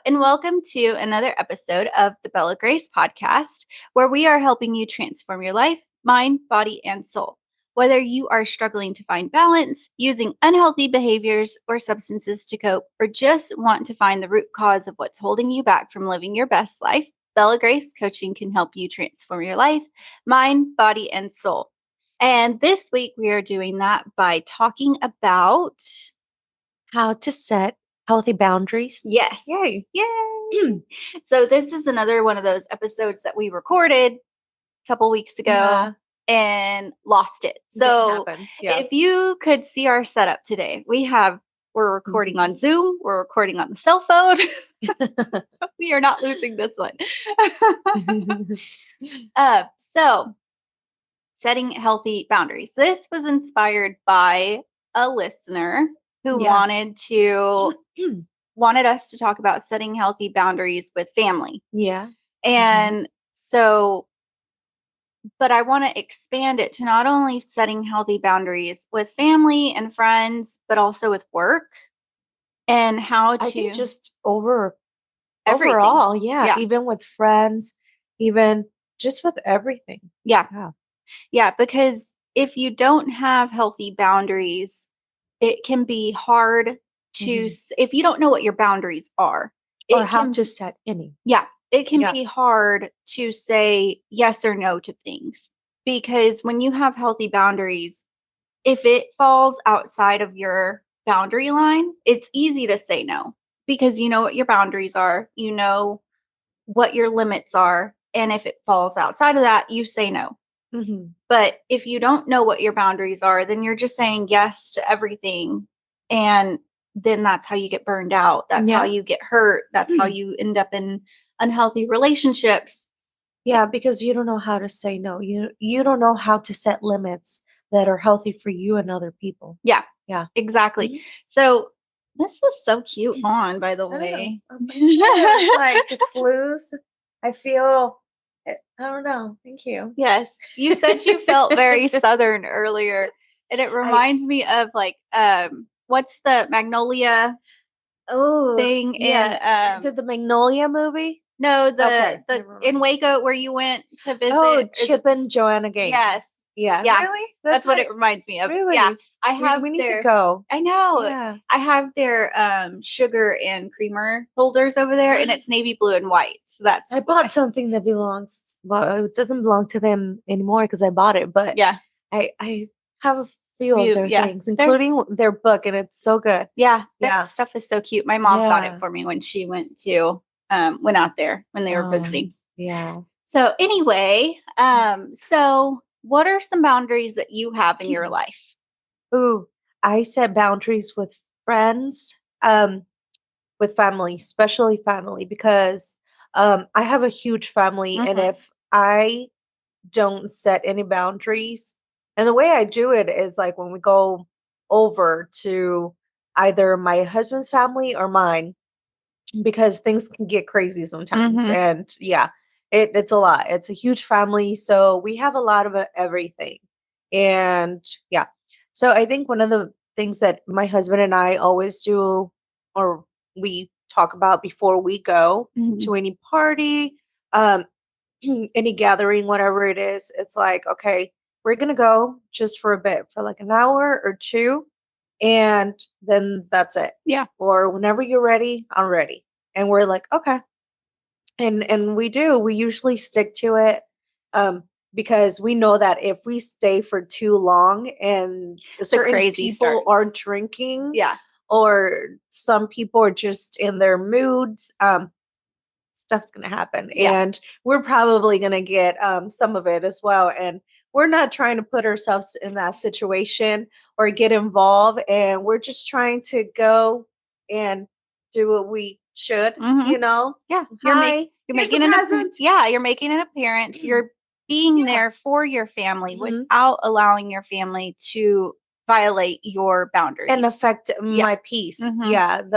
and welcome to another episode of the Bella Grace podcast, where we are helping you transform your life, mind, body, and soul. Whether you are struggling to find balance, using unhealthy behaviors or substances to cope, or just want to find the root cause of what's holding you back from living your best life, Bella Grace Coaching can help you transform your life, mind, body, and soul. And this week we are doing that by talking about how to set healthy boundaries. Yes. Yay. Yay. So this is another one of those episodes that we recorded a couple weeks ago and lost it. So if you could see our setup today, we're recording on Zoom, we're recording on the cell phone. We are not losing this one. So setting healthy boundaries. This was inspired by a listener who wanted us to talk about setting healthy boundaries with family. Yeah. And so, but I want to expand it to not only setting healthy boundaries with family and friends, but also with work and how to I think just everything. overall. Yeah. Even with friends, even just with everything. Yeah. Because if you don't have healthy boundaries, it can be hard to, if you don't know what your boundaries are, or how to set any. Yeah. It can be hard to say yes or no to things, because when you have healthy boundaries, if it falls outside of your boundary line, it's easy to say no because you know what your boundaries are, you know what your limits are. And if it falls outside of that, you say no. But if you don't know what your boundaries are, then you're just saying yes to everything. And then that's how you get burned out. That's how you get hurt. That's how you end up in unhealthy relationships. Yeah, because you don't know how to say no. You don't know how to set limits that are healthy for you and other people. Yeah. Exactly. So this is so cute on, by the way. It's loose. I feel, I don't know. Thank you. Yes. You said you felt very Southern earlier. And it reminds me of what's the Magnolia thing in is it the Magnolia movie? No, the in Waco where you went to visit. Oh, Chip and Joanna Gaines. Yes. Yeah. Really? That's what it reminds me of. Really? Yeah. I have we need to go. I know. Yeah. I have their sugar and creamer holders over there, and it's navy blue and white. So that's I bought something that belongs. Well, it doesn't belong to them anymore because I bought it. But I have a few of their things, including their book, and it's so good. Yeah, that stuff is so cute. My mom got it for me when she went out there when they were visiting. Yeah. So anyway, so what are some boundaries that you have in your life? Ooh, I set boundaries with friends, with family, especially family, because I have a huge family, and if I don't set any boundaries, and the way I do it is like when we go over to either my husband's family or mine, because things can get crazy sometimes. And it's a lot. It's a huge family. So we have a lot of everything. And so I think one of the things that my husband and I always do, or we talk about before we go to any party, any gathering, whatever it is, it's like, okay, we're going to go just for a bit, for like an hour or two. And then that's it. Yeah. Or whenever you're ready, I'm ready. And we're like, okay. And we usually stick to it. Because we know that if we stay for too long and certain people are drinking, or some people are just in their moods, stuff's going to happen. And we're probably going to get some of it as well. And we're not trying to put ourselves in that situation or get involved. And we're just trying to go and do what we should, you know? Yeah. You're making an appearance. Yeah. You're making an appearance. You're being there for your family without allowing your family to violate your boundaries and affect my peace.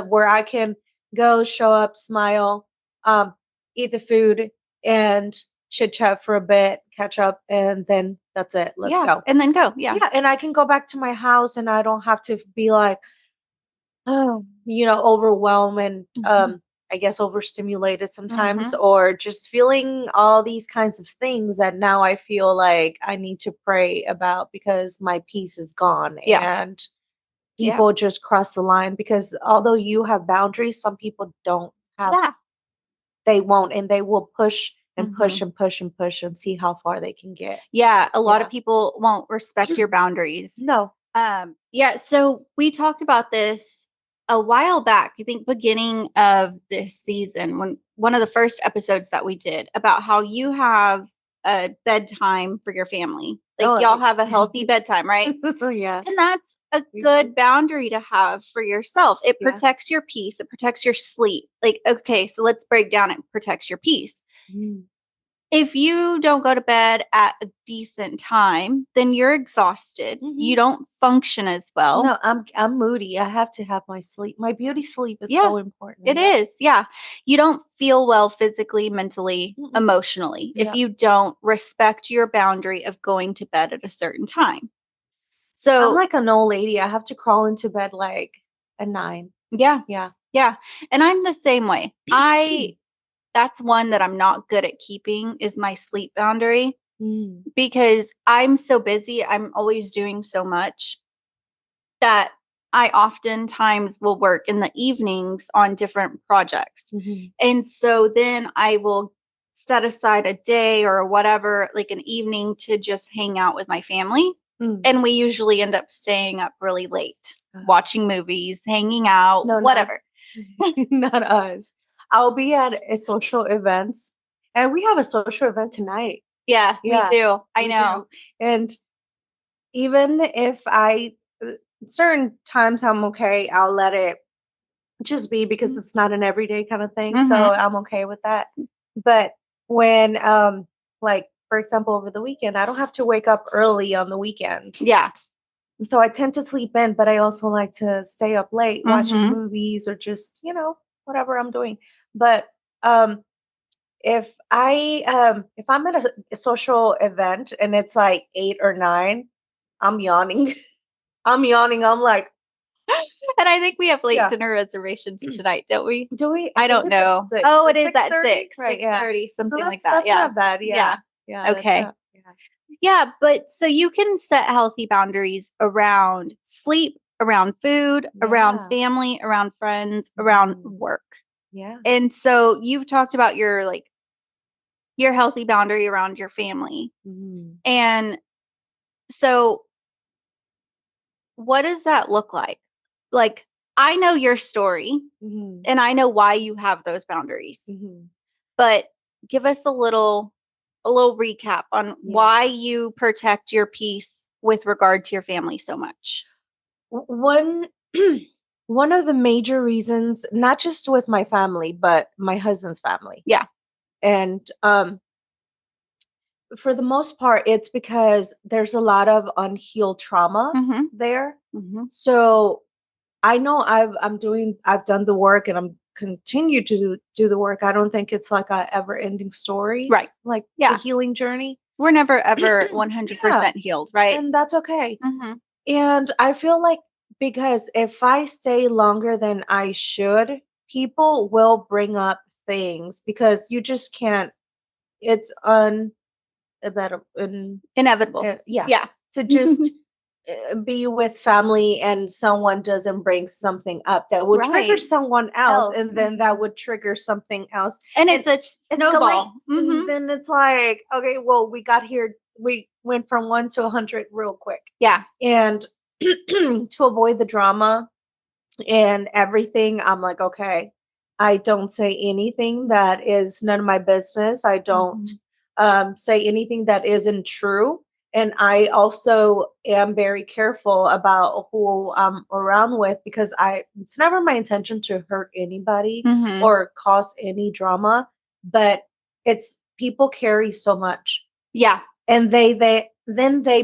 Where I can go, show up, smile, eat the food, and chit chat for a bit, catch up, and then that's it. Let's go. And then go. Yeah. And I can go back to my house, and I don't have to be like, overwhelmed and I guess, overstimulated sometimes, Mhm. or just feeling all these kinds of things that now I feel like I need to pray about because my peace is gone. Yeah. And Yeah. people just cross the line because although you have boundaries, some people don't have, Yeah. they won't, and they will push and push Mhm. and push and push and see how far they can get. Yeah, a lot of Yeah. people won't respect your boundaries. No. Yeah, so we talked about this a while back, I think beginning of this season, when one of the first episodes that we did about how you have a bedtime for your family. Like Oh, y'all have a healthy bedtime, right? yeah. And that's a We do. good boundary to have for yourself. It Yeah. protects your peace, it protects your sleep. Like, okay, so let's break down it protects your peace. Mm. If you don't go to bed at a decent time, then you're exhausted. Mhm. You don't function as well. No, I'm moody. I have to have my sleep. My beauty sleep is Yeah, so important. it Yeah. is. Yeah. You don't feel well physically, mentally, Mm-mm. emotionally if Yeah. you don't respect your boundary of going to bed at a certain time. I'm So, like an old lady. I have to crawl into bed like at 9. yeah. Yeah. Yeah. And I'm the same way. That's one that I'm not good at keeping is my sleep boundary Mm. because I'm so busy. I'm always doing so much that I oftentimes will work in the evenings on different projects. Mhm. And so then I will set aside a day or whatever, like an evening to just hang out with my family. Mm. And we usually end up staying up really late, Uh, watching movies, hanging out, no, not whatever. not us. I'll be at a social events, and we have a social event tonight. Yeah, we Yeah, do. I we know. do. And even if certain times I'm okay, I'll let it just be because it's not an everyday kind of thing. So Mhm. I'm okay with that. But when like for example over the weekend, I don't have to wake up early on the weekends. Yeah. So I tend to sleep in, but I also like to stay up late watching Mhm. movies or just, whatever I'm doing. But um if I'm at a social event and it's like 8 or 9, I'm yawning. I'm yawning. I'm like, And I think we have late yeah. dinner reservations tonight, don't we? Do we? I I think don't it's at know. 6 Oh, or it is at 6:30? 6, Right, yeah. 6:30, So something like that. that's Yeah. not bad. Yeah. Yeah. Yeah, that's Okay. not, yeah. Yeah, but so you can set healthy boundaries around sleep, around food, around Yeah. family, around friends, around Mhm. work. Yeah. And so you've talked about your healthy boundary around your family. Mhm. And so what does that look like? Like I know your story Mhm. and I know why you have those boundaries. Mhm. But give us a little recap on Yeah. why you protect your peace with regard to your family so much. One one of the major reasons, not just with my family, but my husband's family. Yeah. And for the most part, it's because there's a lot of unhealed trauma Mhm. there. Mhm. So I know I've done the work and I'm continue to do the work. I don't think it's like a ever ending story, Right. like the Yeah. healing journey. We're never ever Yeah, 100% healed, right? and that's okay. Mhm. And I feel like because if I stay longer than I should, people will bring up things because you just can't. It's Inevitable. yeah, Yeah. to just be with family and someone doesn't bring something up that would trigger Right. someone else, Else. and then that would trigger something else, And and it's a escalates. snowball. And Mhm. then it's like, okay, well, we went from 1 to 100 real quick. Yeah. And to avoid the drama and everything, I'm like, okay, I don't say anything that is none of my business. I don't Mhm. say anything that isn't true. And I also am very careful about who I'm around with because it's never my intention to hurt anybody Mhm. or cause any drama, but it's people carry so much, Yeah. and they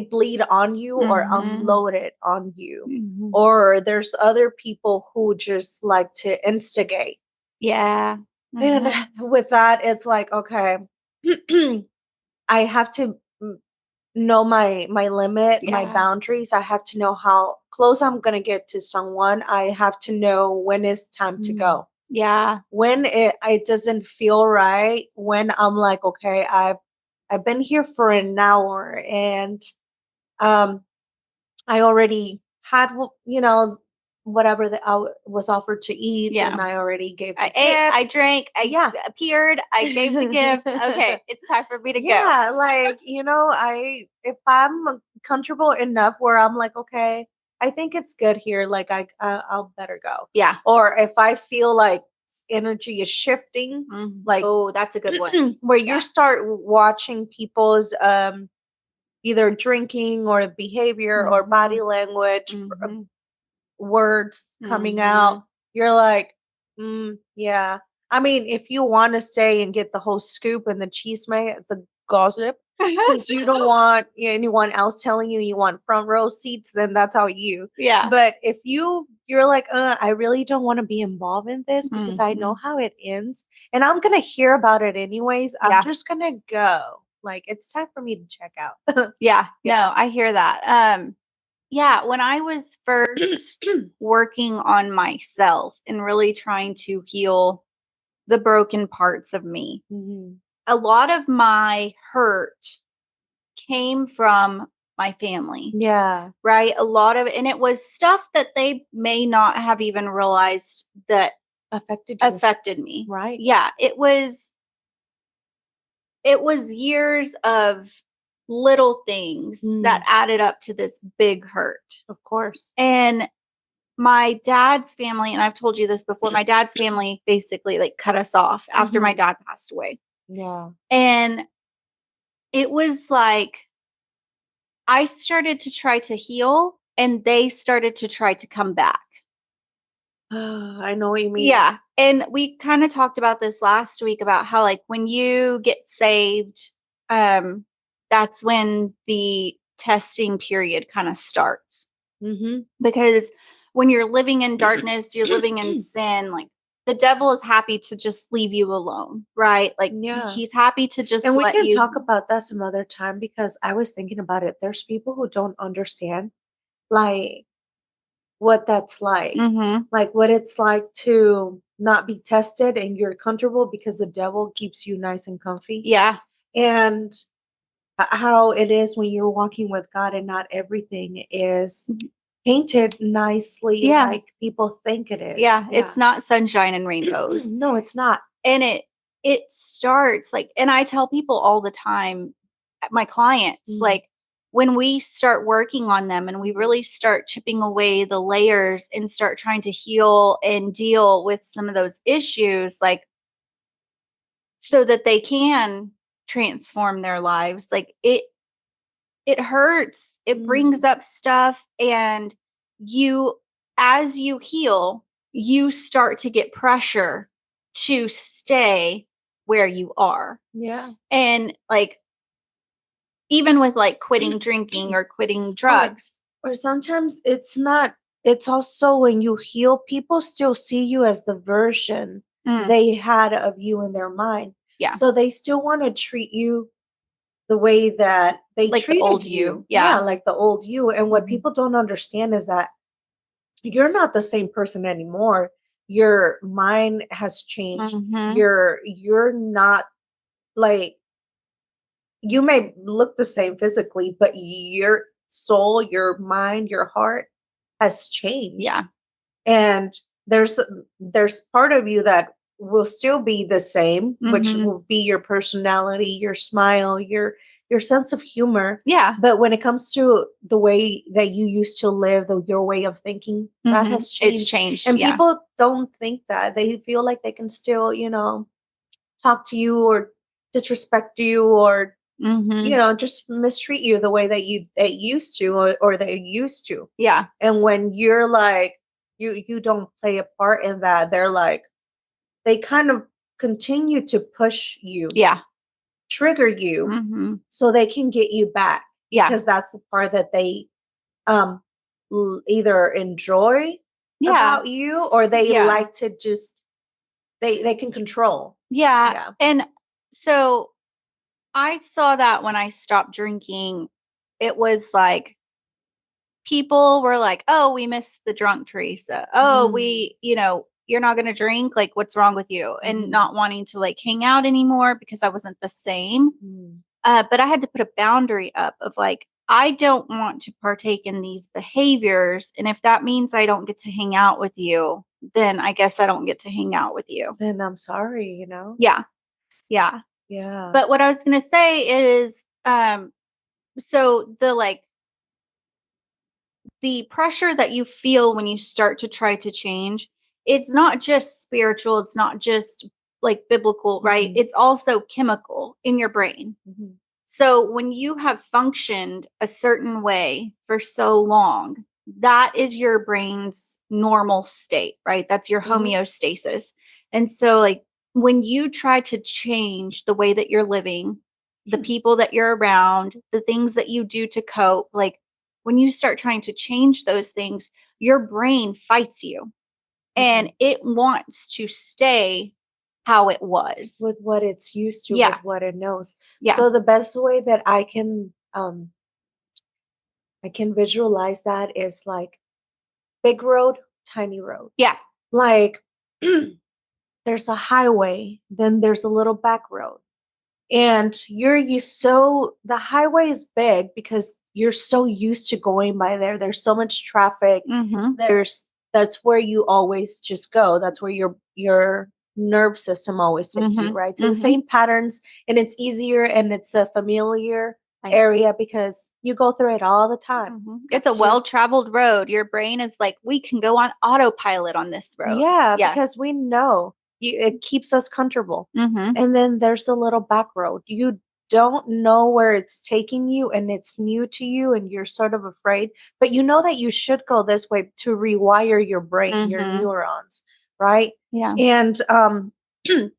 bleed on you or Mhm. unload it on you, Mhm. or there's other people who just like to instigate. Yeah. And Mhm. with that it's like, okay, I have to know my limit, my Yeah. boundaries. I have to know how close I'm going to get to someone. I have to know when it's time to Mm. go. Yeah. When it doesn't feel right, when I'm like, okay, I've been here for an hour and um I already had whatever that was offered to eat, Yeah. and I already gave I the ate, I gift. drank, I Yeah. appeared, I gave the gift. Okay, it's time for me to go. Yeah, like, I if I'm comfortable enough where I'm like, okay, I think it's good here, like I'll better go. Yeah. Or if I feel like energy is shifting, like Oh, that's a good one. where you Yeah. start watching people's either drinking or behavior or body language, Mm-hmm. words coming Mm-hmm. out, you're like, yeah. I mean, if you want to stay and get the whole scoop and the the gossip, because you don't want anyone else telling you you want front row seats, then that's how you. Yeah. But if you're like, I really don't want to be involved in this because I know Mm-hmm. how it ends, and I'm gonna hear about it anyways. I'm Yeah. just gonna go. Like it's time for me to check out. Yeah. Yeah. No, I hear that. Yeah, when I was first working on myself and really trying to heal the broken parts of me, Mhm. a lot of my hurt came from my family, Yeah. right? A lot of, and it was stuff that they may not have even realized that Affected you. affected me. Right. Yeah, it was years of little things that added up to this big hurt. Of course. And my dad's family, and I've told you this before, my dad's family basically like cut us off after my Mhm. dad passed away. Yeah. And it was like I started to try to heal and they started to try to come back. I know what you mean. Yeah. And we kind of talked about this last week about how like when you get saved, um, that's when the testing period kind of starts. Mhm. Because when you're living in darkness, you're living in sin, like the devil is happy to just leave you alone, right? Like Yeah. he's happy to just And we let can you. talk about that some other time because I was thinking about it. There's people who don't understand like what that's Mhm. like what it's like to not be tested and you're comfortable because the devil keeps you nice and comfy. Yeah. And how it is when you're walking with God and not everything is painted nicely Yeah. like people think it is. Yeah. Yeah. It's not sunshine and rainbows. No, it's not. And it starts like, and I tell people all the time, my clients, Mm. like when we start working on them and we really start chipping away the layers and start trying to heal and deal with some of those issues, like so that they can transform their lives, like it hurts, it brings Mm. up stuff, and you, as you heal, you start to get pressure to stay where you are. Yeah. And like even with like quitting drinking or quitting Or drugs. or sometimes it's not, it's also when you heal, people still see you as the version Mm, they had of you in their mind. yeah, So they still want to treat you the way that they like the treated old you. you. Yeah, Yeah. like the old you. And what Mhm. people don't understand is that you're not the same person anymore. Your mind has changed. Mhm. You're not like, you may look the same physically, but your soul, your mind, your heart has changed. Yeah. And there's there's part of you that will still be the same, which Mhm. will be your personality, your smile, your sense of humor. Yeah. But when it comes to the way that you used to live, your way of thinking, that Mhm. has It's changed. changed. And Yeah. people don't think that. They feel like they can still, talk to you or disrespect you or Mhm. just mistreat you the way that they used to, or they used to. Yeah. And when you're like, you don't play a part in that, they're like, they kind of continue to push you, Yeah. trigger you, Mhm. so they can get you back, Yeah. because that's the part that they um either enjoy Yeah. about you, or they Yeah. like to just, they can control. Yeah. Yeah. And so I saw that when I stopped drinking, it was like people were like, "Oh, we miss the drunk Teresa. Oh, Mm. we, you're not going to drink? Like, what's wrong with you? And not wanting to like hang out anymore because I wasn't the same. But I had to put a boundary up of like, I don't want to partake in these behaviors. And if that means I don't get to hang out with you, then I guess I don't get to hang out with you. Then I'm sorry, Yeah. Yeah. Yeah. But what I was going to say is, so the pressure that you feel when you start to try to change, it's not just spiritual, it's not just like biblical, right? It's also chemical in your brain. So when you have functioned a certain way for so long, that is your brain's normal state, right? That's your homeostasis. And so like when you try to change the way that you're living, the people that you're around, the things that you do to cope, like when you start trying to change those things, your brain fights you and it wants to stay how it was. With what it's used to, Yeah. with what it knows. Yeah. So the best way that I can visualize that is like big road, tiny road. Yeah. Like there's a highway, then there's a little back road. And the highway is big because you're so used to going by there. There's so much traffic. That's where you always just go. That's where your nerve system always takes you, right? To the same patterns, and it's easier and it's a familiar area because you go through it all the time. It's a well-traveled road. Your brain is like, we can go on autopilot on this road. Yeah, because we know it keeps us comfortable. And then there's the little back road. You don't know where it's taking you and it's new to you and you're sort of afraid, but you know that you should go this way to rewire your brain, your neurons, right? Yeah. And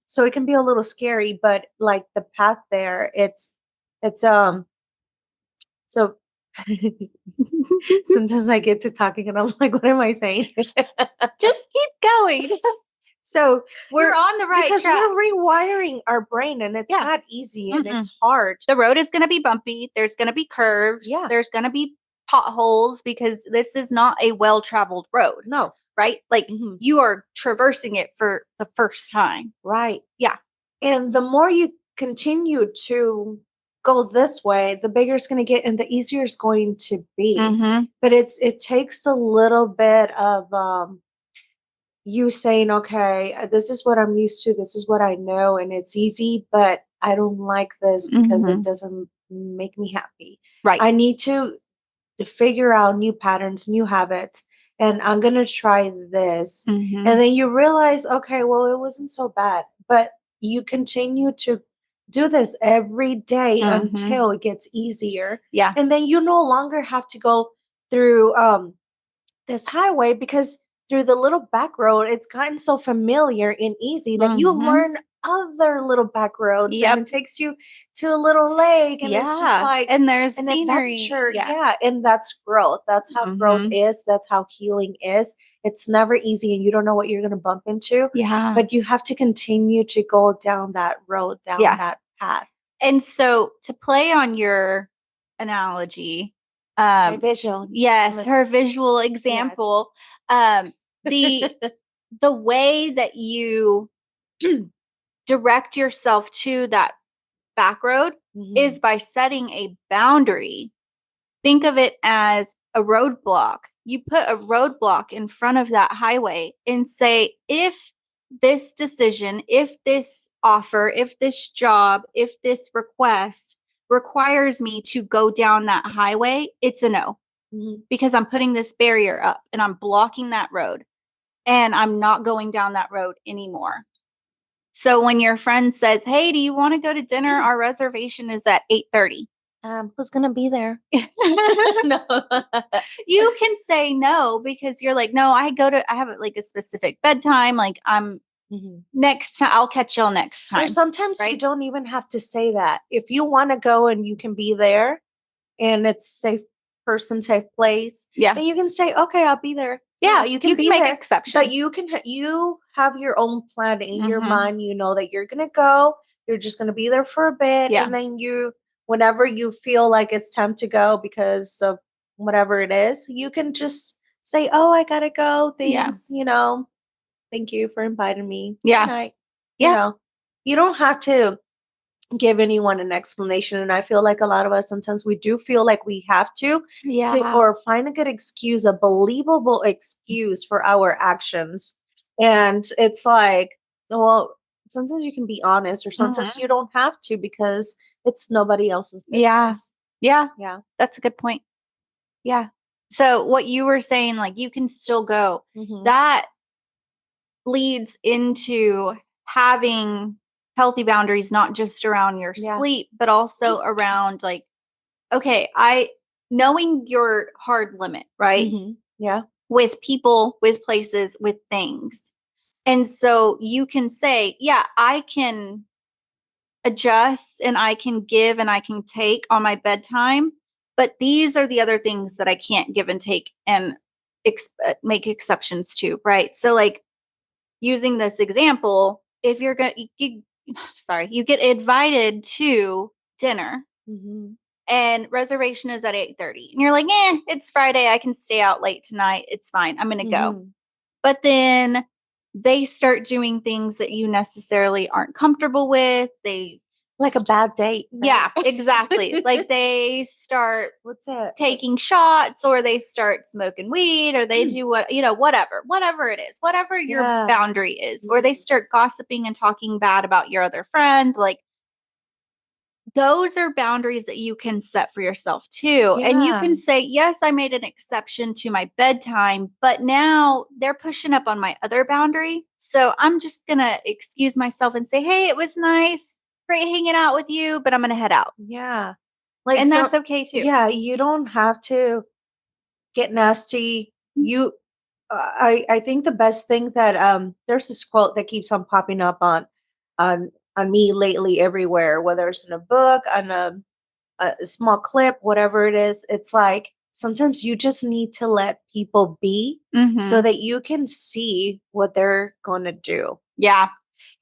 so it can be a little scary, but like the path there, it's so sometimes I get to talking and I'm like, what am I saying? Just keep going. So You're on the right because track. we're rewiring our brain and it's not easy and it's hard. The road is going to be bumpy. There's going to be curves. Yeah. There's going to be potholes because this is not a well-traveled road. No. Right? Like you are traversing it for the first time. Right. Yeah. And the more you continue to go this way, the bigger it's going to get and the easier it's going to be. But it takes a little bit of you saying, okay, this is what I'm used to, this is what I know, and it's easy, but I don't like this because it doesn't make me happy. Right. I need to figure out new patterns, new habits, and I'm going to try this. And then you realize, okay, well, it wasn't so bad, but you continue to do this every day until it gets easier. Yeah. And then you no longer have to go through this highway because through the little back road, it's gotten so familiar and easy that you learn other little back roads and it takes you to a little lake and it's just like and there's an scenery. adventure. Yeah. And that's growth. That's how growth is. That's how healing is. It's never easy and you don't know what you're going to bump into. Yeah. But you have to continue to go down that road, down that path. And so to play on your analogy, My visual. Yes, her visual example. Yes. The way that you direct yourself to that back road is by setting a boundary. Think of it as a roadblock. You put a roadblock in front of that highway and say, if this decision, if this offer, if this job, if this request requires me to go down that highway, it's a no. Because I'm putting this barrier up and I'm blocking that road and I'm not going down that road anymore. So when your friend says, hey, do you want to go to dinner? Our reservation is at 8:30. Who's going to be there? No. You can say no because you're like, no, I have like a specific bedtime. Like I'm next time, I'll catch y'all next time. Or sometimes you don't even have to say that. If you want to go and you can be there and it's safe person, safe place, then you can say, okay, I'll be there. Yeah, you can be make there, exceptions. but you have your own plan in your mind. You know that you're going to go. You're just going to be there for a bit. And then whenever you feel like it's time to go because of whatever it is, you can just say, oh, I got to go. Things, Thank you for inviting me. Good Yeah. night. You Yeah. know, you don't have to give anyone an explanation, and I feel like a lot of us sometimes we do feel like we have to Yeah. or find a good excuse, a believable excuse for our actions. And it's like, well, sometimes you can be honest or sometimes Mhm. you don't have to because it's nobody else's Yeah. business. Yeah. Yeah. That's a good point. Yeah. So what you were saying, like you can still go, Mhm. that leads into having healthy boundaries, not just around your Yeah. sleep, but also around like, okay, knowing your hard limit, right? Mhm. Yeah. With people, with places, with things. And so you can say, yeah, I can adjust and I can give and I can take on my bedtime, but these are the other things that I can't give and take and make exceptions to, right? So like using this example, if you're going to sorry, you get invited to dinner Mhm. and reservation is at 8:30 and you're like, it's Friday, I can stay out late tonight, it's fine, I'm going to go. Mhm. But then they start doing things that you necessarily aren't comfortable with. Like a bad date, right? Yeah, exactly. Like they start What's it? taking shots or they start smoking weed or they do whatever it is, whatever your Yeah. boundary is, or they Mhm. start gossiping and talking bad about your other friend. Like those are boundaries that you can set for yourself too. And you Yeah. can say, yes, I made an exception to my bedtime, but now they're pushing up on my other boundary. So I'm just going to excuse myself and say, hey, it was nice. Great hanging out with you, but I'm going to head out. Yeah. Like, And so that's okay too. yeah, you don't have to get nasty. You I think the best thing that there's this quote that keeps on popping up on me lately everywhere, whether it's in a book, on a small clip, whatever it is. It's like sometimes you just need to let people be so Mm-hmm. that you can see what they're going to do. Yeah.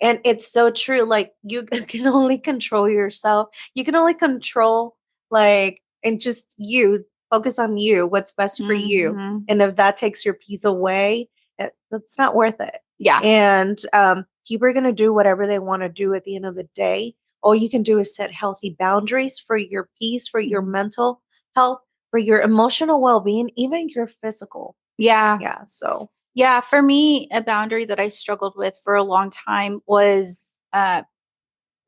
And it's so true. Like you can only control yourself. You can only control like and just you focus on you, what's best for you. Mm-hmm. And if that takes your peace away, that's not worth it. Yeah. And people are gonna do whatever they want to do at the end of the day. All you can do is set healthy boundaries for your peace, for your Mhm. mental health, for your emotional well-being, even your physical. Yeah. Yeah. So Yeah. For me, a boundary that I struggled with for a long time was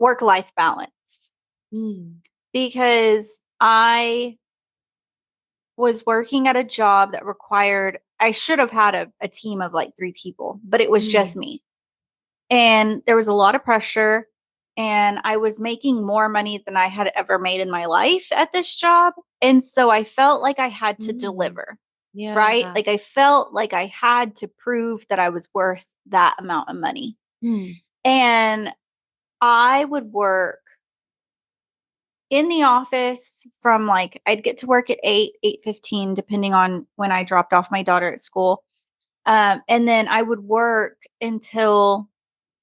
work life balance mm, because I was working at a job that required, I should have had a team of like three people, but it was just mm, me. And there was a lot of pressure. And I was making more money than I had ever made in my life at this job. And so I felt like I had to mm, deliver, right? yeah. Like I felt like I had to prove that I was worth that amount of money. Mm, And I would work in the office from like I'd get to work at 8, 8:15, depending on when I dropped off my daughter at school. And then I would work until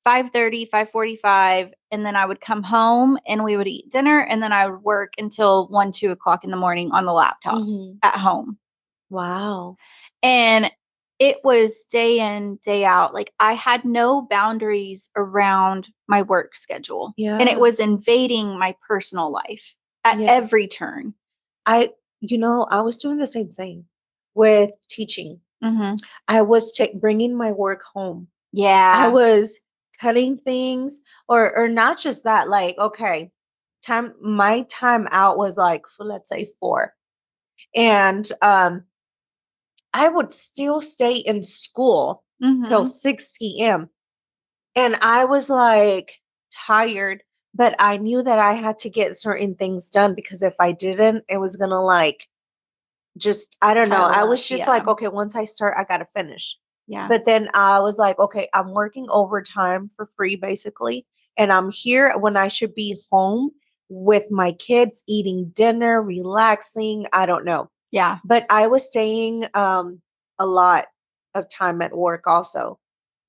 5:30, 5:45, and then I would come home and we would eat dinner. And then I would work until 1, 2 o'clock in the morning on the laptop mhm. at home. Wow. And it was day in, day out. Like I had no boundaries around my work schedule. And it Yeah. was invading my personal life at Yeah. every turn. I I was doing the same thing with teaching. Hmm. I was bringing my work home. I Yeah. was cutting things or not just that like okay, my time out was like for let's say 4. And I would still stay in school till Hmm. 6 p.m. And I was like tired, but I knew that I had to get certain things done because if I didn't, it was gonna like just, I don't know. Pile I up. was just Yeah. like, okay, once I start, I gotta finish. Yeah. But then I was like, okay, I'm working overtime for free basically. And I'm here when I should be home with my kids, eating dinner, relaxing. I don't know. Yeah. But I was staying a lot of time at work also,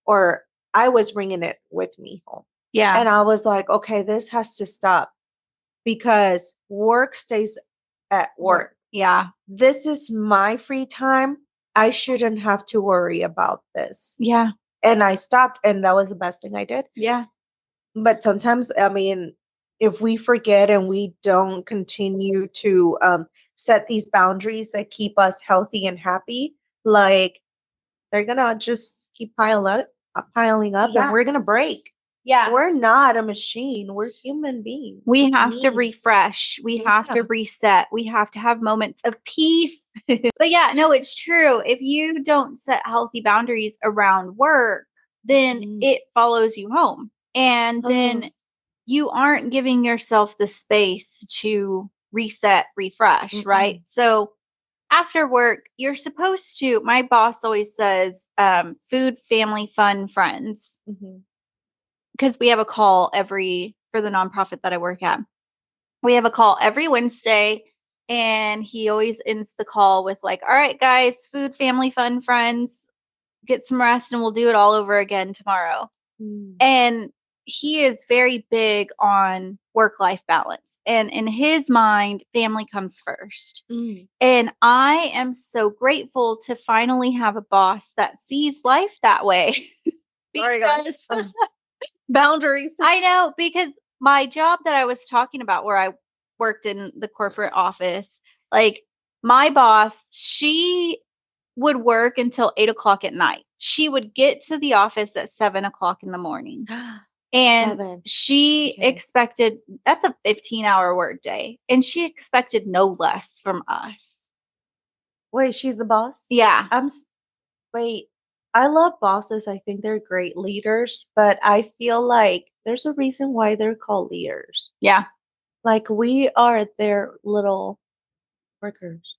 or I was bringing it with me home. Yeah. And I was like, okay, this has to stop because work stays at Work. work. Yeah. This is my free time. I shouldn't have to worry about this. Yeah. and I stopped, and that was the best thing I did. Yeah. But sometimes, I mean, if we forget and we don't continue to set these boundaries that keep us healthy and happy, like they're gonna just keep piling up, and Yeah. we're gonna break. Yeah. We're not a machine. We're human beings. We with have to needs. refresh. We have to Yeah. reset. We have to have moments of peace. But yeah, no, it's true. If you don't set healthy boundaries around work, then it follows you home. And then you aren't giving yourself the space to reset, refresh, right? So after work, you're supposed to, my boss always says, food, family, fun, friends. Because we have a call for the nonprofit that I work at. We have a call every Wednesday, and he always ends the call with like, all right, guys, food, family, fun, friends, get some rest, and we'll do it all over again tomorrow. And he is very big on work-life balance. And in his mind, family comes first. And I am so grateful to finally have a boss that sees life that way. Because boundaries. I know, because my job that I was talking about, where I worked in the corporate office, like my boss, she would work until 8 o'clock at night. She would get to the office at 7 o'clock in the morning. And 7. she Okay. expected, that's a 15-hour work day. And she expected no less from us. Wait, she's the boss? Yeah. Wait, I love bosses. I think they're great leaders, but I feel like there's a reason why they're called leaders. Yeah. Like we are their little workers.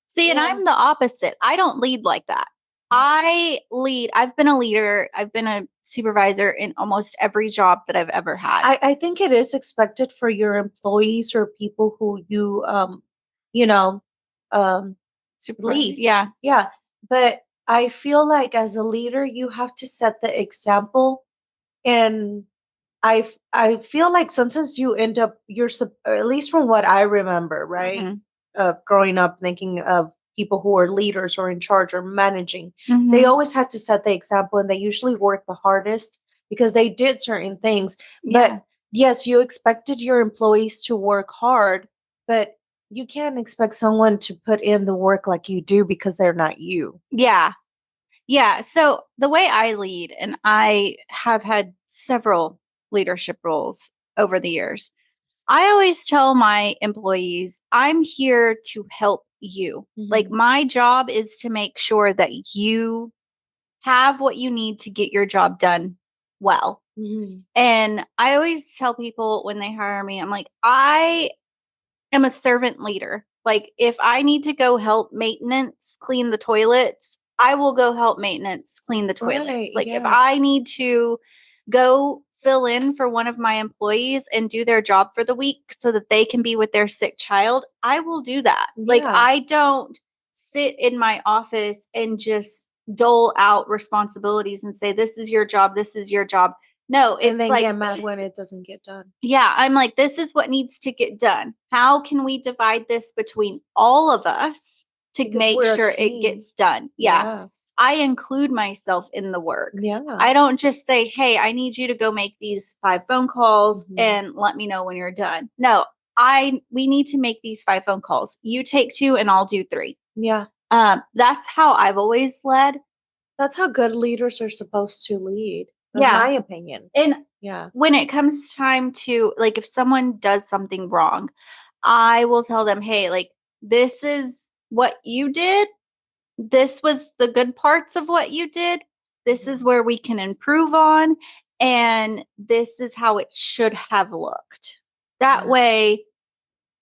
See, and I'm the opposite. I don't lead like that. I lead. I've been a leader. I've been a supervisor in almost every job that I've ever had. I think it is expected for your employees or people who you you know lead. Yeah. Yeah. But I feel like as a leader you have to set the example, and I feel like sometimes you end up at least from what I remember, right? Growing up thinking of people who are leaders or in charge or managing, they always had to set the example, and they usually work the hardest because they did certain things. But yes, you expected your employees to work hard, but you can't expect someone to put in the work like you do because they're not you. Yeah. Yeah. So the way I lead, and I have had several leadership roles over the years, I always tell my employees, I'm here to help you. Like my job is to make sure that you have what you need to get your job done well. And I always tell people when they hire me, I'm like, I am a servant leader. Like if I need to go help maintenance clean the toilets, I will go help maintenance clean the toilets. Right, Like if yeah. I need to go fill in for one of my employees and do their job for the week so that they can be with their sick child, I will do that. Like Yeah. I don't sit in my office and just dole out responsibilities and say, this is your job, this is your job. No, it's And then like get mad when it doesn't get done. yeah, I'm like, this is what needs to get done. How can we divide this between all of us to Because make we're a sure it team. gets done? Yeah. I include myself in the work. Yeah. I don't just say, hey, I need you to go make these 5 phone calls and let me know when you're done. No, we need to make these 5 phone calls. You take 2 and I'll do 3. Yeah. That's how I've always led. That's how good leaders are supposed to lead, in Yeah. my opinion. And yeah, when it comes time to, like, if someone does something wrong, I will tell them, hey, like, this is what you did. This was the good parts of what you did. This is where we can improve on. And this is how it should have looked. That way,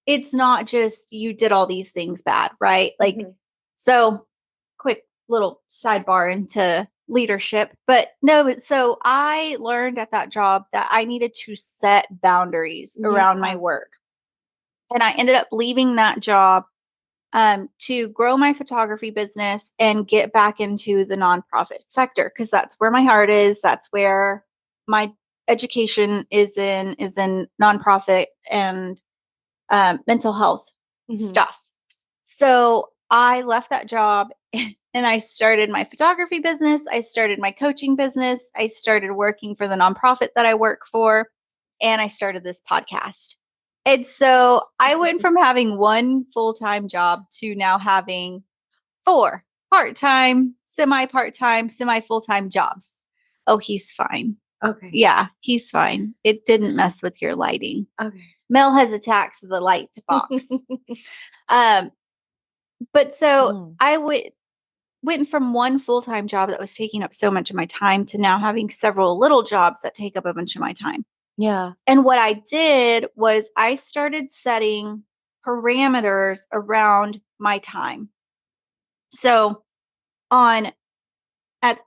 it's not just you did all these things bad, right? Like, so quick little sidebar into leadership. But no, so I learned at that job that I needed to set boundaries around my work. And I ended up leaving that job to grow my photography business and get back into the nonprofit sector because that's where my heart is. That's where my education is in nonprofit and mental health stuff. So I left that job and I started my photography business. I started my coaching business. I started working for the nonprofit that I work for. And I started this podcast. And so I went from having one full-time job to now having 4 part-time, semi-part-time, semi-full-time jobs. Oh, he's fine. Okay. Yeah, he's fine. It didn't mess with your lighting. Okay. Mel has attacked the light box. But so I went from one full-time job that was taking up so much of my time to now having several little jobs that take up a bunch of my time. Yeah. And what I did was I started setting parameters around my time. So at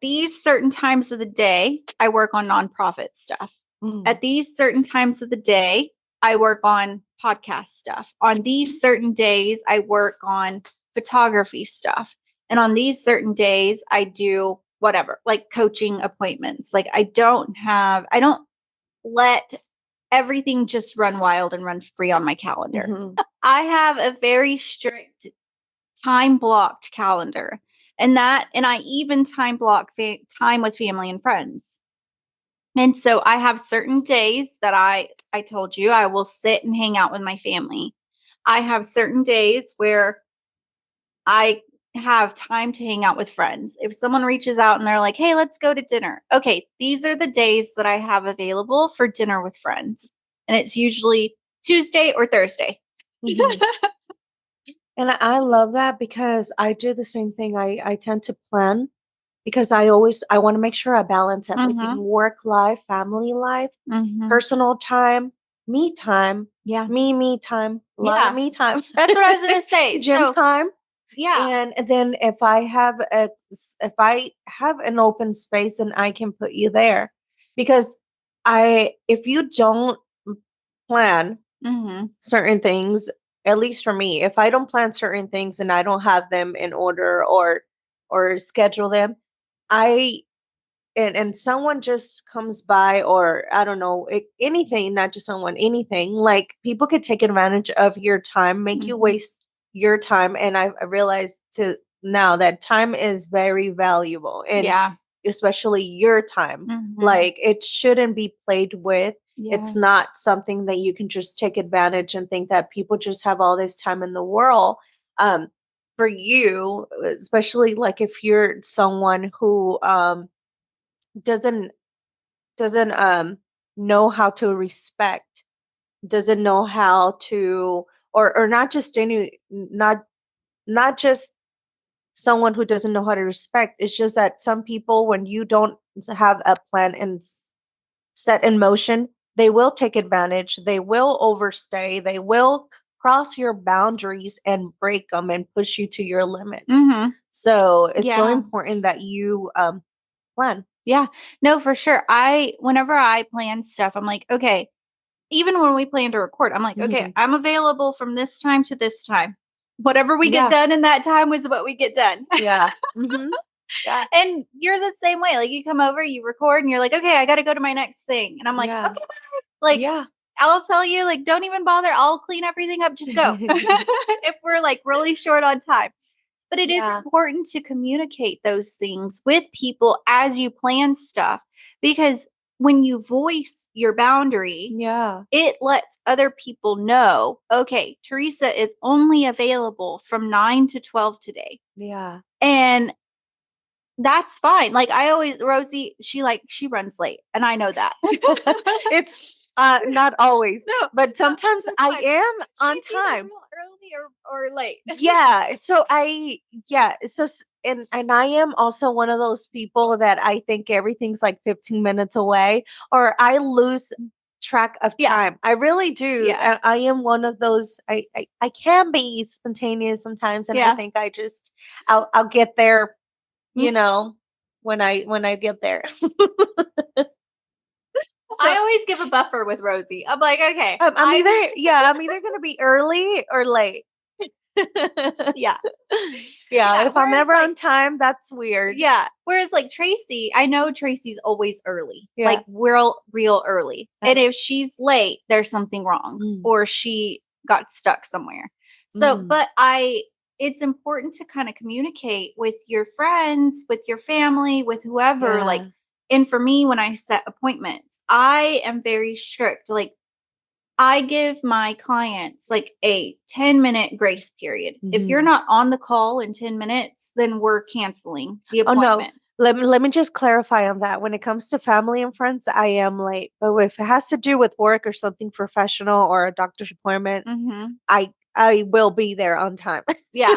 these certain times of the day, I work on nonprofit stuff. At these certain times of the day, I work on podcast stuff. On these certain days, I work on photography stuff. And on these certain days, I do whatever, like coaching appointments. Like I don't let everything just run wild and run free on my calendar. I have a very strict time blocked calendar. And I even time block time with family and friends. And so I have certain days that I told you I will sit and hang out with my family. I have certain days where I have time to hang out with friends. If someone reaches out and they're like, "Hey, let's go to dinner." Okay, these are the days that I have available for dinner with friends. And it's usually Tuesday or Thursday. And I love that because I do the same thing. I tend to plan because I want to make sure I balance everything: work life, family life, personal time, me time. Yeah. Me time. A lot of me time. That's what I was going to say. Gym time. Yeah. And then if I have an open space, and I can put you there, because if you don't plan certain things, at least for me, if I don't plan certain things and I don't have them in order or schedule them, and someone just comes by, or I don't know, anything, not just someone, anything, like people could take advantage of your time, make you waste your time. And I realized now that time is very valuable, and especially your time. Like it shouldn't be played with. It's not something that you can just take advantage and think that people just have all this time in the world. For you, especially like if you're someone who doesn't know how to respect, doesn't know how to, or not just not just someone who doesn't know how to respect. It's just that some people, when you don't have a plan and set in motion, they will take advantage, they will overstay, they will cross your boundaries and break them and push you to your limits. So it's so important that you plan. Yeah, no, for sure. Whenever I plan stuff, I'm like, okay, even when we plan to record, I'm like, okay, I'm available from this time to this time. Whatever we get done in that time was what we get done. Yeah. Yeah. And you're the same way. Like you come over, you record, and you're like, okay, I got to go to my next thing. And I'm like, okay, bye. Like, I'll tell you, like, don't even bother. I'll clean everything up. Just go. If we're like really short on time. But it is important to communicate those things with people as you plan stuff, because when you voice your boundary, it lets other people know, okay, Teresa is only available from 9 to 12 today. Yeah. And that's fine. Like Rosie, she runs late, and I know that. It's not always, but sometimes I am on time. Early or late. So and I am also one of those people that I think everything's like 15 minutes away, or I lose track of time. I really do. Yeah. I am one of those. I can be spontaneous sometimes, and I think I'll get there, you know, when I get there. I always give a buffer with Rosie. I'm like, okay, I'm either gonna be early or late. Yeah. If I'm ever on time, that's weird. Yeah. Whereas like Tracy, I know Tracy's always early. Like real early. And if she's late, there's something wrong, or she got stuck somewhere. So, but I it's important to kind of communicate with your friends, with your family, with whoever. Like, Yeah. and for me, when I set appointments, I am very strict. Like, I give my clients like a 10-minute grace period. If you're Mhm. not on the call in 10 minutes, then we're canceling the Oh, no. appointment. Let me just clarify on that. When it comes to family and friends, I am late. But if it has to do with work or something professional or a doctor's appointment, Mhm. I will be there on time. Yeah.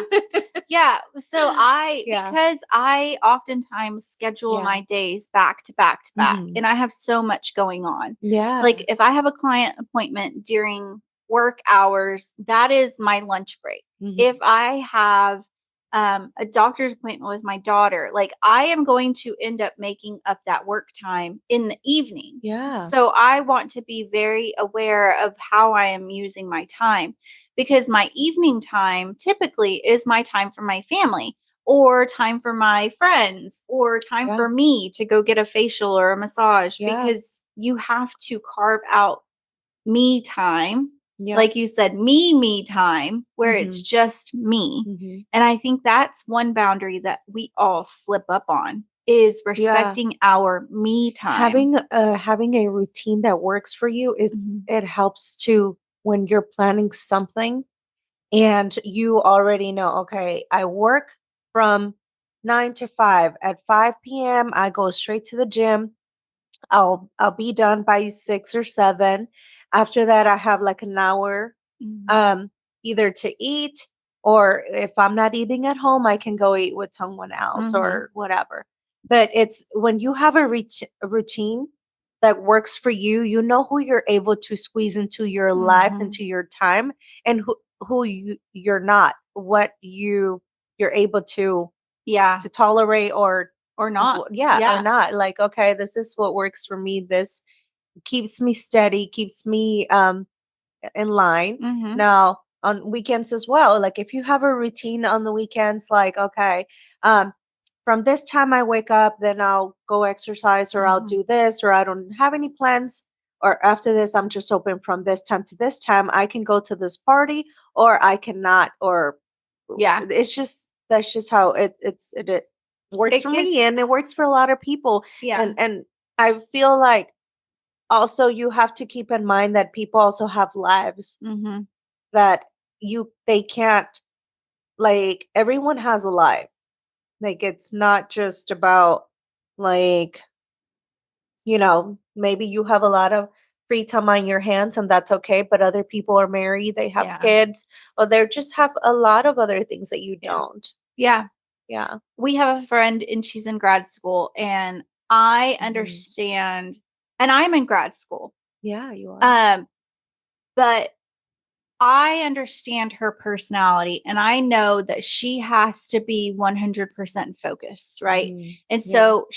Yeah, so Yeah. because I oftentimes schedule Yeah. my days back to back to back, Mhm. and I have so much going on. Yeah. Like, if I have a client appointment during work hours, that is my lunch break. If Mhm. I have, a doctor's appointment with my daughter, like, I am going to end up making up that work time in the evening. Yeah. So, I want to be very aware of how I am using my time because my evening time typically is my time for my family or time for my friends or time Yeah. for me to go get a facial or a massage Yeah. because you have to carve out me time. Yeah. Like you said, me time where it's Mhm. just me. Mhm. And I think that's one boundary that we all slip up on is Yeah. respecting our me time. Having a routine that works for you, Mhm. it helps to when you're planning something and you already know, okay, I work from 9 to 5. At 5 p.m., I go straight to the gym. I'll be done by 6 or 7. After that, I have like an hour Mhm. um either to eat, or if I'm not eating at home, I can go eat with someone else Mhm. or whatever. But it's when you have a routine that works for you, you know who you're able to squeeze into your life, Mhm. into your time, and who you're not, what you're able Yeah. to tolerate or Or not. yeah, or Yeah. not. Like, okay, this is what works for me. This keeps me steady, keeps me in line. Mhm. Now, on weekends as well, like if you have a routine on the weekends, like, okay, um, from this time I wake up, then I'll go exercise or I'll Mhm. do this, or I don't have any plans. Or after this, I'm just open from this time to this time. I can go to this party or I cannot, or Yeah. it's just that's just how it works It for gives me and it works for a lot of people. yeah. And I feel like also you have to keep in mind that people also have lives Mhm. that they can't, like, everyone has a life. Like, it's not just about, like, maybe you have a lot of free time on your hands and that's okay, but other people are married, they have Yeah. kids, or they just have a lot of other things that you Yeah. don't. Yeah. Yeah. We have a friend and she's in grad school and I Mhm. understand and I'm in grad school. Yeah, you are. Um, but I understand her personality and I know that she has to be 100% focused, right? Mhm. And Yeah. so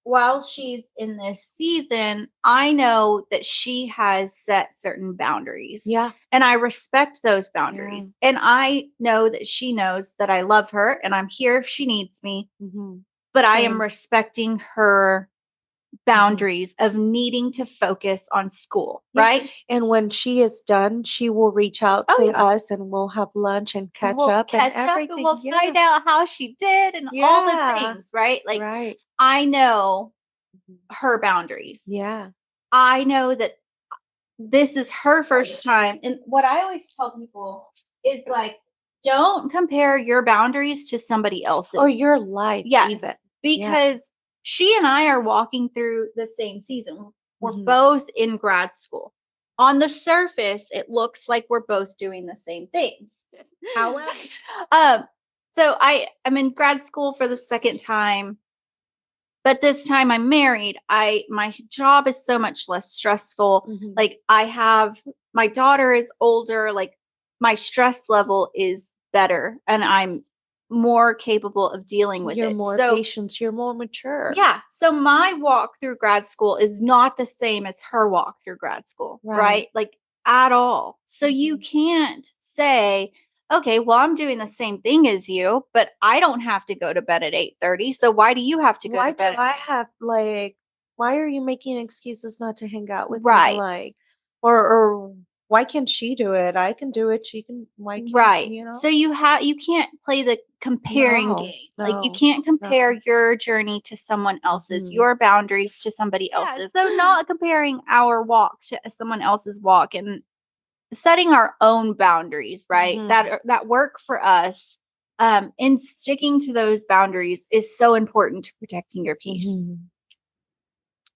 while she's in this season, I know that she has set certain boundaries Yeah. and I respect those Yeah. boundaries. And I know that she knows that I love her and I'm here if she needs me, Mhm. but I am Same. respecting her Mhm. boundaries of needing to focus on school, Yeah, right? and when she is done, she will reach out Oh, to yeah. us and we'll have lunch and And catch we'll up and catch up and everything. we'll Yeah. find out how she did and all the Yeah. things, right? Like, Right. I know Mhm. her boundaries. Yeah. I know that this is her first time. And what I always tell people is like, don't compare your boundaries to somebody Or else's. your life even. Yes, Yeah. because she and I are walking through the same season. We're Mhm. both in grad school. On the surface, it looks like we're both doing the same things. However, um, so I'm in grad school for the second time, but this time I'm married. My job is so much less stressful. Mhm. Like, I have my daughter is older, like my stress level is better and I'm more capable of dealing with You're it. more So, patient, you're more mature. yeah, so my walk through grad school is not the same as her walk through grad school, Right. right? Like, at all. So you Mhm. can't say, okay, well, I'm doing the same thing as you, but I don't have to go to bed at 8:30. So why do you have to go Why to do bed? I have, like, why are you making excuses not to hang out with me? Right. Like, or why can't she do it? I can do it. She can, why can't, Right. you know? So you can't play the comparing No, game. Like you no, can't no. compare your journey to someone else's, Mhm. your boundaries to somebody else's. So not comparing our walk to someone else's walk and setting our own boundaries, right? Mhm. That work for us. And sticking to those boundaries is so important to protecting your peace. Mhm.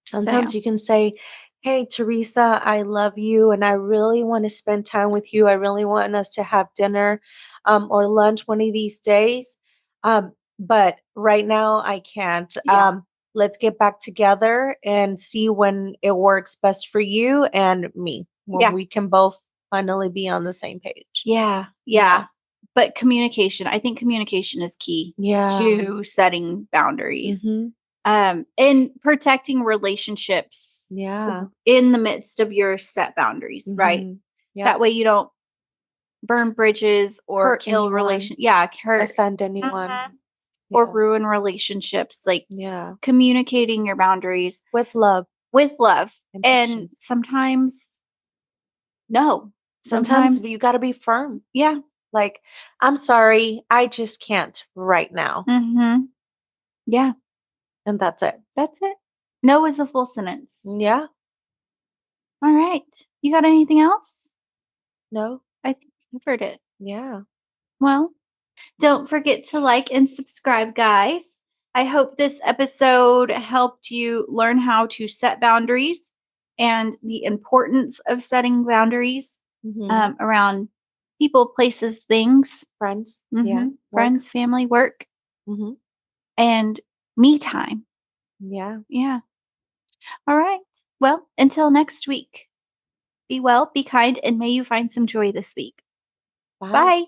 So yeah. Sometimes you can say, "Hey, Teresa, I love you and I really want to spend time with you. I really want us to have dinner or lunch one of these days. But right now I can't. Yeah. Let's get back together and see when it works best for you and me, when Yeah. we can both finally be on the same page." Yeah. Yeah. But communication, I think communication is key Yeah. to setting boundaries. Mhm. And protecting relationships Yeah. in the midst of your set boundaries, right? Mhm. Yep. That way you don't burn bridges or Hurt kill anyone, hurt offend anyone. mhm, or Yeah. ruin relationships. Like Yeah. communicating your boundaries With love with love. and And patience. sometimes, no. Sometimes Sometimes, you gotta be firm. yeah. Like, "I'm sorry, I just can't right now." Mhm. Yeah. And that's it. That's it. No is a full sentence. Yeah. All right. You got anything else? No. I think you covered it. Yeah. Well, don't forget to like and subscribe, guys. I hope this episode helped you learn how to set boundaries and the importance of setting boundaries Mhm. around people, places, things, Friends. Yeah. Work. friends, family, work, Mhm. and me time. Yeah. Yeah. All right. Well, until next week, be well, be kind, and may you find some joy this week. Bye. Bye.